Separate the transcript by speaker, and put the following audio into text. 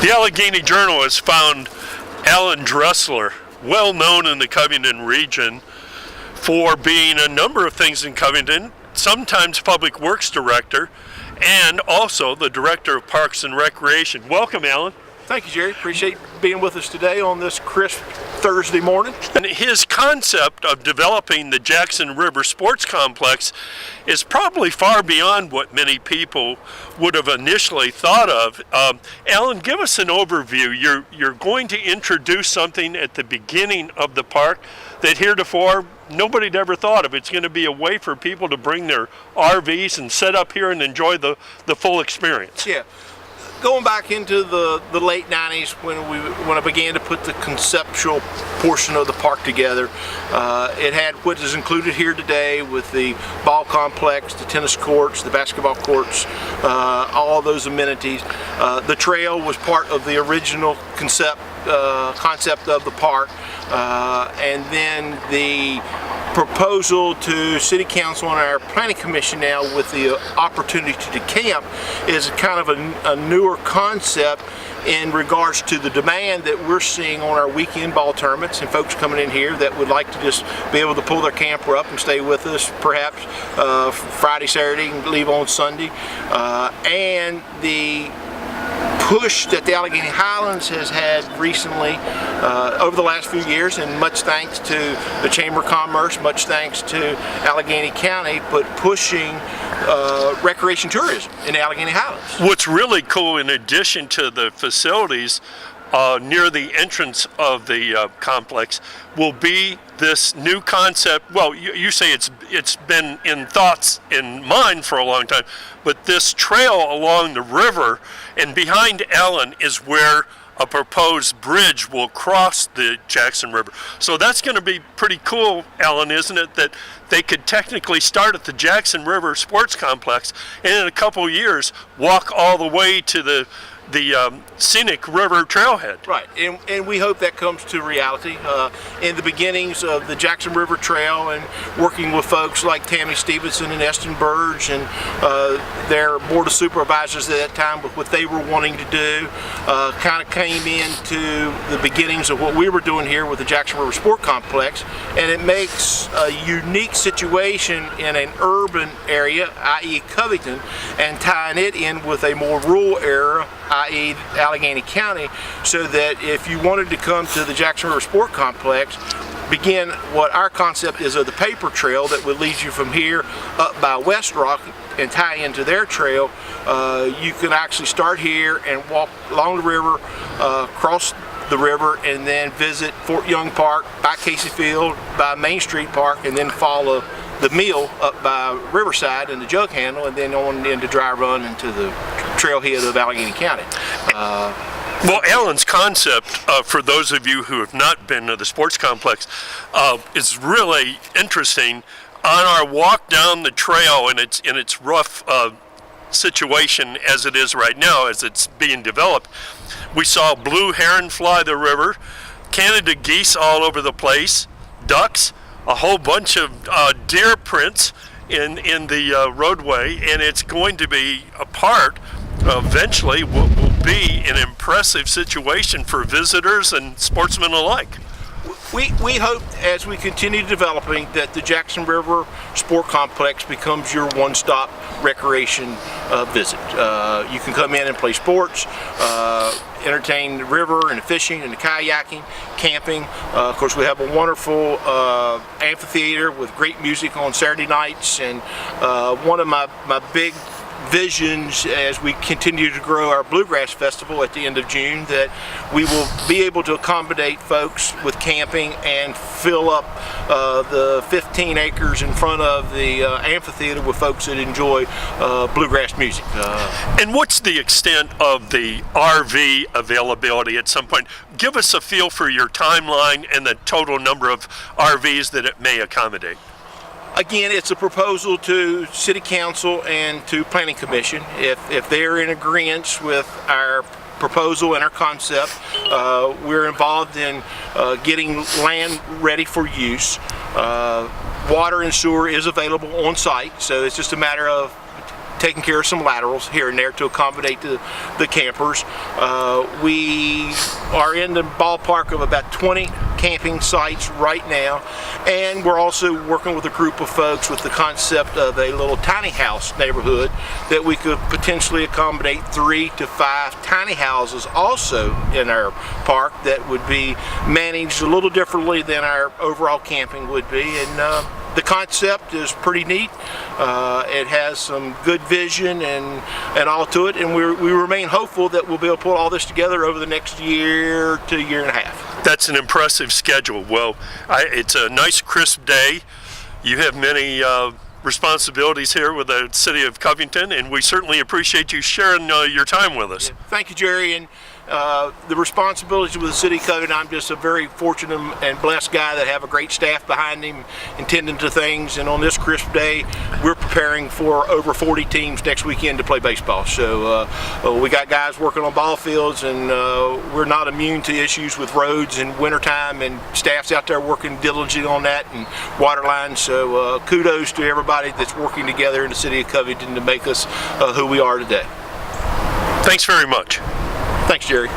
Speaker 1: The Allegheny Journal has found Alan Dressler, well known in the Covington region for being a number of things in Covington, sometimes Public Works Director, and also the Director of Parks and Recreation. Welcome, Alan.
Speaker 2: Thank you, Jerry. Appreciate being with us today on this crisp Thursday morning.
Speaker 1: And his concept of developing the Jackson River Sports Complex is probably far beyond what many people would have initially thought of. Alan, give us an overview. You're going to introduce something at the beginning of the park that heretofore nobody'd ever thought of. It's going to be a way for people to bring their RVs and set up here and enjoy the full experience.
Speaker 2: Yeah. Going back into the late 90s when I began to put the conceptual portion of the park together, it had what is included here today with the ball complex, the tennis courts, the basketball courts, all those amenities. The trail was part of the original concept of the park, and then the proposal to City Council and our Planning Commission now with the opportunity to camp is kind of a newer concept in regards to the demand that we're seeing on our weekend ball tournaments and folks coming in here that would like to just be able to pull their camper up and stay with us perhaps Friday, Saturday, and leave on Sunday. And the push that the Allegheny Highlands has had recently over the last few years, and much thanks to the Chamber of Commerce, much thanks to Allegheny County, but pushing recreation tourism in the Allegheny Highlands.
Speaker 1: What's really cool, in addition to the facilities near the entrance of the complex, will be this new concept. Well, you say it's been in thoughts in mind for a long time, but this trail along the river and behind Allen is where a proposed bridge will cross the Jackson River. So that's going to be pretty cool, Alan, isn't it? That they could technically start at the Jackson River Sports Complex and in a couple years walk all the way to the scenic river trailhead.
Speaker 2: Right, and we hope that comes to reality. In the beginnings of the Jackson River Trail and working with folks like Tammy Stevenson and Eston Burge and their board of supervisors at that time with what they were wanting to do, kind of came into the beginnings of what we were doing here with the Jackson River Sport Complex, and it makes a unique situation in an urban area, i.e. Covington, and tying it in with a more rural area, i.e. Allegheny County, so that if you wanted to come to the Jackson River Sport Complex, begin what our concept is of the paper trail that would lead you from here up by West Rock and tie into their trail, you can actually start here and walk along the river, cross the river, and then visit Fort Young Park, by Casey Field, by Main Street Park, and then follow the mill up by Riverside and the Jug Handle, and then on into Dry Run into the trailhead of Allegheny County.
Speaker 1: Well, Alan's concept, for those of you who have not been to the sports complex, is really interesting. On our walk down the trail in its rough situation as it is right now, as it's being developed, we saw blue heron fly the river, Canada geese all over the place, ducks, a whole bunch of deer prints in the roadway, and it's going to be a part, eventually, will be an impressive situation for visitors and sportsmen alike.
Speaker 2: We hope, as we continue developing, that the Jackson River Sport Complex becomes your one-stop recreation visit. You can come in and play sports, entertain the river and the fishing and the kayaking, camping. Of course, we have a wonderful amphitheater with great music on Saturday nights, and one of my big visions as we continue to grow our Bluegrass Festival at the end of June, that we will be able to accommodate folks with camping and fill up the 15 acres in front of the amphitheater with folks that enjoy bluegrass music.
Speaker 1: And what's the extent of the RV availability at some point? Give us a feel for your timeline and the total number of RVs that it may accommodate.
Speaker 2: Again, it's a proposal to City Council and to Planning Commission. If they're in agreement with our proposal and our concept, we're involved in getting land ready for use. Water and sewer is available on site, so it's just a matter of taking care of some laterals here and there to accommodate the campers. We are in the ballpark of about 20 camping sites right now, and we're also working with a group of folks with the concept of a little tiny house neighborhood that we could potentially accommodate 3 to 5 tiny houses also in our park that would be managed a little differently than our overall camping would be. And the concept is pretty neat. It has some good vision and all to it, and we remain hopeful that we'll be able to put all this together over the next year to year and a half.
Speaker 1: That's an impressive schedule. Well, it's a nice crisp day. You have many responsibilities here with the city of Covington, and we certainly appreciate you sharing your time with us.
Speaker 2: Yeah. Thank you, Jerry. And the responsibilities with the city of Covington, I'm just a very fortunate and blessed guy that have a great staff behind him attending to things. And on this crisp day, we're preparing for over 40 teams next weekend to play baseball. So we got guys working on ball fields, and we're not immune to issues with roads in wintertime, and staff's out there working diligently on that and water lines. So kudos to everybody that's working together in the city of Covington to make us who we are today.
Speaker 1: Thanks very much.
Speaker 2: Thanks, Jerry.